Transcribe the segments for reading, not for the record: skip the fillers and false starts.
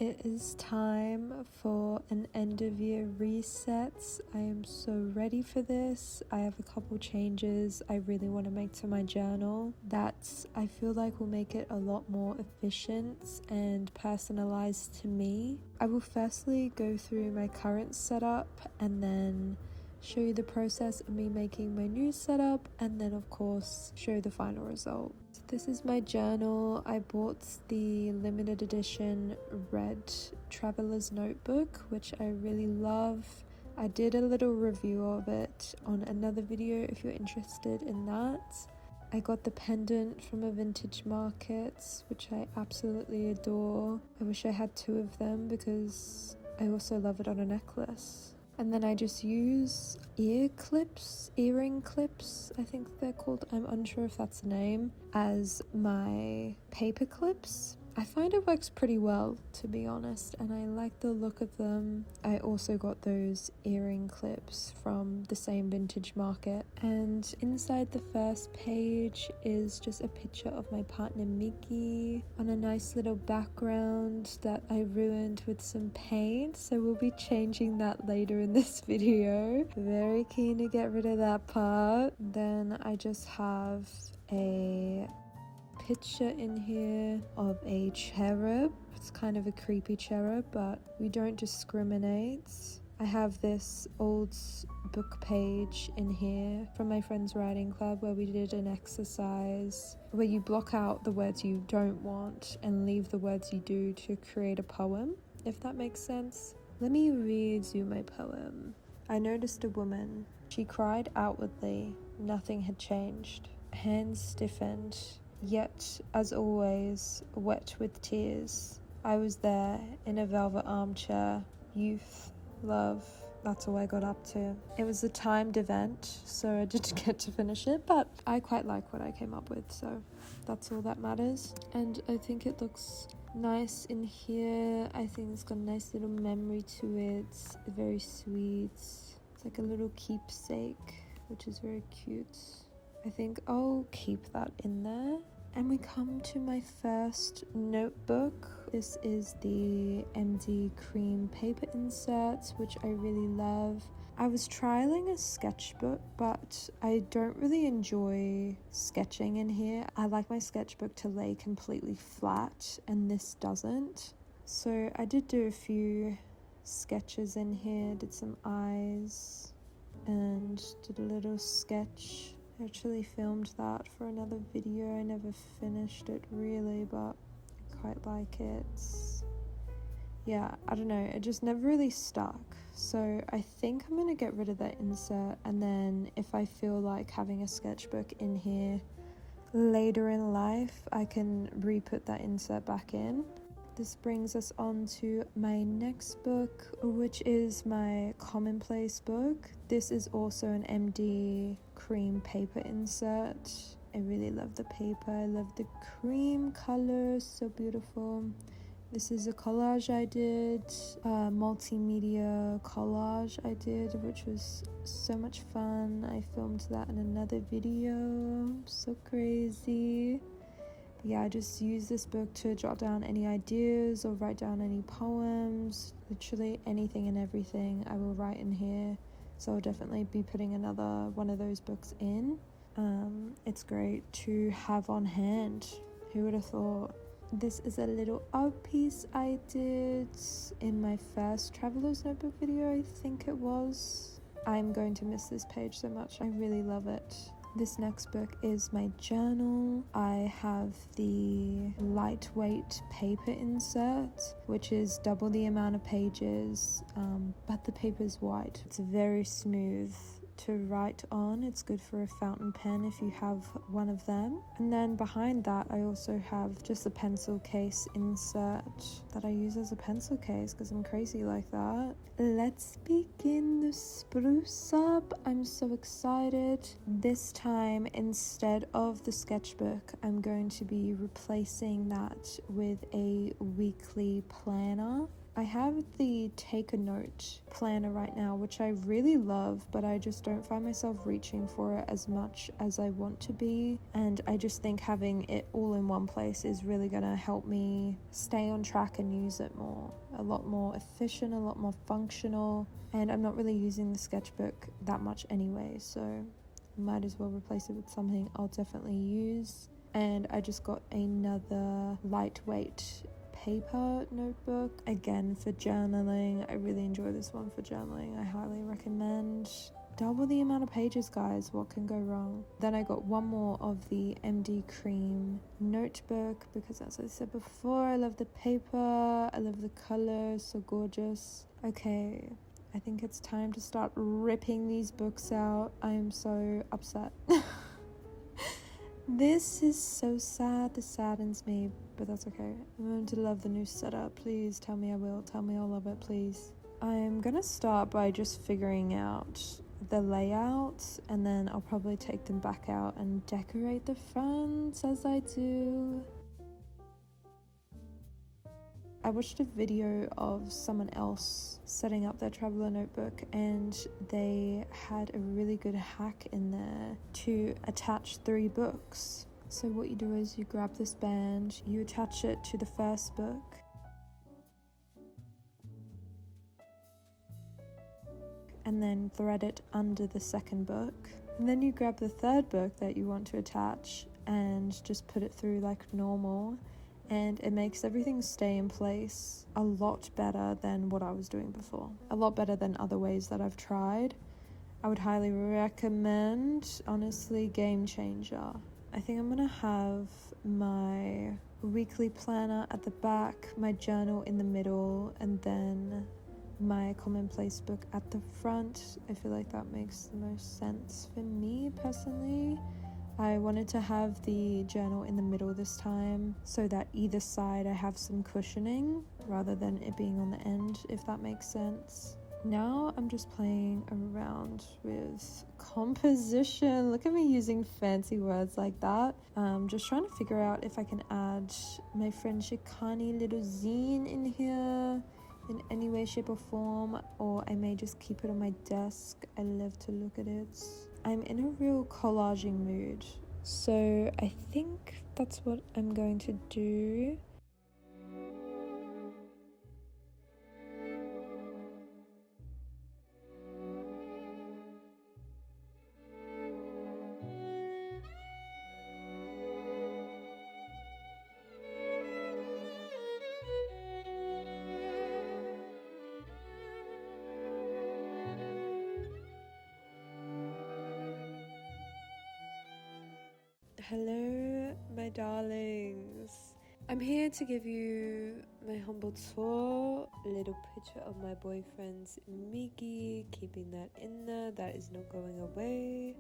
It is time for an end of year reset. I am so ready for this. I have a couple changes I really want to make to my journal that I feel like will make it a lot more efficient and personalized to me. I will firstly go through my current setup and then show you the process of me making my new setup, and then of course show the final result. So this is my journal. I bought the limited edition red traveler's notebook, which I really love. I did a little review of it on another video if you're interested in that. I got the pendant from a vintage market, which I absolutely adore. I wish I had 2 of them because I also love it on a necklace. And then I just use earring clips, I think they're called, I'm unsure if that's the name, as my paper clips. I find it works pretty well, to be honest, and I like the look of them. I also got those earring clips from the same vintage market. And inside the first page is just a picture of my partner Mickey on a nice little background that I ruined with some paint, so we'll be changing that later in this video. Very keen to get rid of that part. Then I just have a picture in here of a cherub. It's kind of a creepy cherub, but we don't discriminate. I have this old book page in here from my friend's writing club where we did an exercise where you block out the words you don't want and leave the words you do to create a poem, if that makes sense. Let me read you my poem. I noticed a woman. She cried outwardly. Nothing had changed. Hands stiffened. Yet, as always, wet with tears. I was there in a velvet armchair. Youth, love, that's all I got up to. It was a timed event, so I didn't get to finish it, but I quite like what I came up with, so that's all that matters. And I think it looks nice in here. I think it's got a nice little memory to it. Very sweet. It's like a little keepsake, which is very cute. I think I'll keep that in there. And we come to my first notebook. This is the MD cream paper insert, which I really love. I was trialing a sketchbook, but I don't really enjoy sketching in here. I like my sketchbook to lay completely flat, and this doesn't. So I did do a few sketches in here, did some eyes, and did a little sketch. I actually filmed that for another video. I never finished it really, but I quite like it. Yeah, I don't know, it just never really stuck. So I think I'm gonna get rid of that insert, and then if I feel like having a sketchbook in here later in life, I can re-put that insert back in. This brings us on to my next book, which is my commonplace book. This is also an MD cream paper insert. I really love the paper. I love the cream color, so beautiful. This is a collage I did, a multimedia collage I did, which was so much fun. I filmed that in another video. So crazy. Yeah, I just use this book to jot down any ideas or write down any poems. Literally anything and everything I will write in here. So I'll definitely be putting another one of those books in. It's great to have on hand. Who would have thought? This is a little art piece I did in my first Traveler's Notebook video, I think it was. I'm going to miss this page so much. I really love it. This next book is my journal. I have the lightweight paper insert, which is double the amount of pages, but the paper is white. It's very smooth to write on. It's good for a fountain pen if you have one of them. And then behind that I also have just a pencil case insert that I use as a pencil case because I'm crazy like that. Let's begin the spruce up. I'm so excited. This time, instead of the sketchbook, I'm going to be replacing that with a weekly planner. I have the take a note planner right now, which I really love, but I just don't find myself reaching for it as much as I want to be. And I just think having it all in one place is really going to help me stay on track and use it more. A lot more efficient, a lot more functional. And I'm not really using the sketchbook that much anyway, so might as well replace it with something I'll definitely use. And I just got another lightweight paper notebook, again for journaling. I really enjoy this one for journaling. I highly recommend. Double the amount of pages, guys. What can go wrong? Then I got one more of the MD Cream notebook because, as I said before, I love the paper, I love the color, so gorgeous. Okay, I think it's time to start ripping these books out. I am so upset. This is so sad. This saddens me, but that's okay. I'm going to love the new setup. Please tell me I will. Tell me I'll love it, please. I'm going to start by just figuring out the layout, and then I'll probably take them back out and decorate the front as I do. I watched a video of someone else setting up their traveler notebook, and they had a really good hack in there to attach 3 books. So what you do is you grab this band, you attach it to the first book, and then thread it under the second book. And then you grab the third book that you want to attach and just put it through like normal. And it makes everything stay in place a lot better than what I was doing before. A lot better than other ways that I've tried. I would highly recommend, honestly, game changer. I think I'm gonna have my weekly planner at the back, my journal in the middle, and then my commonplace book at the front. I feel like that makes the most sense for me personally. I wanted to have the journal in the middle this time so that either side I have some cushioning rather than it being on the end, if that makes sense. Now I'm just playing around with composition. Look at me using fancy words like that. Just trying to figure out if I can add my friend Shikani little zine in here in any way, shape or form, or I may just keep it on my desk. I love to look at it. I'm in a real collaging mood, so I think that's what I'm going to do. Hello, my darlings. I'm here to give you my humble tour. A little picture of my boyfriend's Miggy, keeping that in there. That is not going away.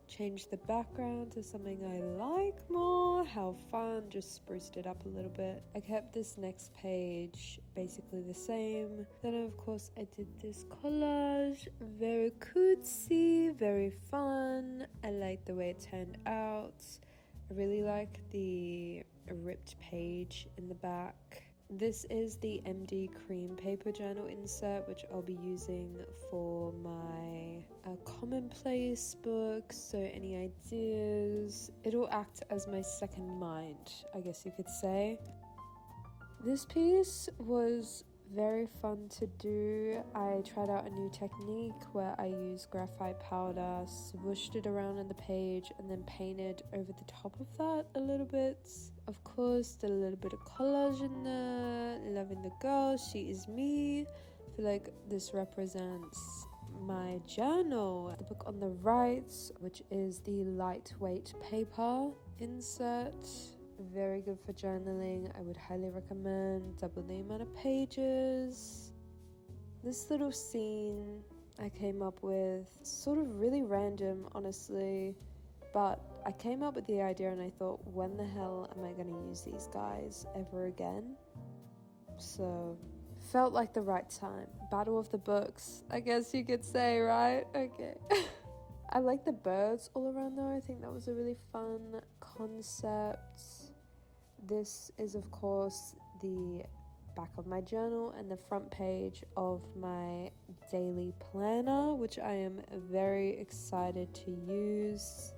Change the background to something I like more. How fun, just spruced it up a little bit. I kept this next page basically the same. Then of course I did this collage. Very cutesy, very fun. I like the way it turned out. I really like the ripped page in the back. This is the MD Cream paper journal insert, which I'll be using for my commonplace book. So any ideas, it'll act as my second mind, I guess you could say. This piece was very fun to do. I tried out a new technique where I used graphite powder, swooshed it around on the page, and then painted over the top of that a little bit. Of course, did a little bit of collage in there. Loving the girl, she is me. I feel like this represents my journal. The book on the right, which is the lightweight paper insert. Very good for journaling. I would highly recommend. Double the amount of pages. This little scene I came up with, sort of really random, honestly, but I came up with the idea and I thought, when the hell am I going to use these guys ever again? So felt like the right time. Battle of the books, I guess you could say, right? Okay. I like the birds all around though. I think that was a really fun concept. This is of course the back of my journal and the front page of my daily planner, which I am very excited to use.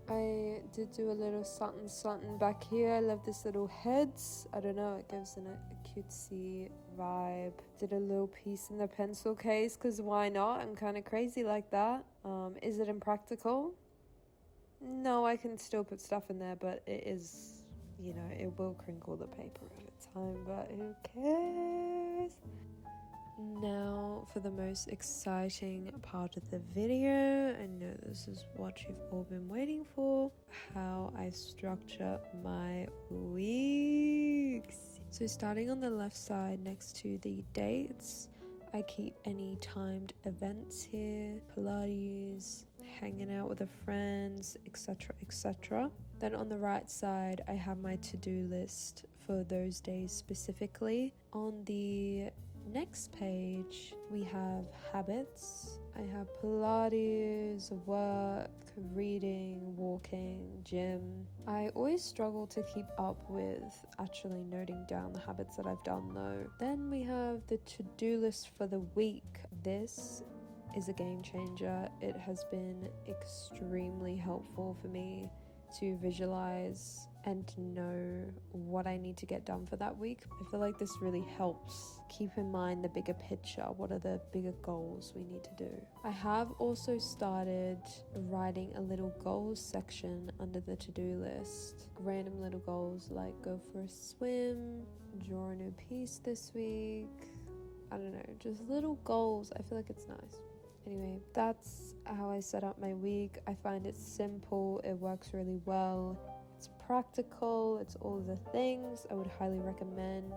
I did do a little something back here. I love this little heads. I don't know, it gives a cutesy vibe. Did a little piece in the pencil case because why not? I'm kind of crazy like that. Is it impractical? No, I can still put stuff in there, but it is, it will crinkle the paper over time, but who cares? Now for the most exciting part of the video. I know this is what you've all been waiting for, how I structure my weeks. So starting on the left side next to the dates, I keep any timed events here, Pilates, hanging out with the friends, etc, etc. Then on the right side, I have my to-do list for those days specifically. On the next page, we have habits. I have Pilates, work, reading, walking, gym. I always struggle to keep up with actually noting down the habits that I've done though. Then we have the to-do list for the week. This is a game changer. It has been extremely helpful for me to visualize and to know what I need to get done for that week. I feel like this really helps keep in mind the bigger picture. What are the bigger goals we need to do? I have also started writing a little goals section under the to-do list. Random little goals like go for a swim, draw a new piece this week. I don't know, just little goals. I feel like it's nice. Anyway, that's how I set up my week. I find it simple, it works really well, it's practical, it's all the things I would highly recommend.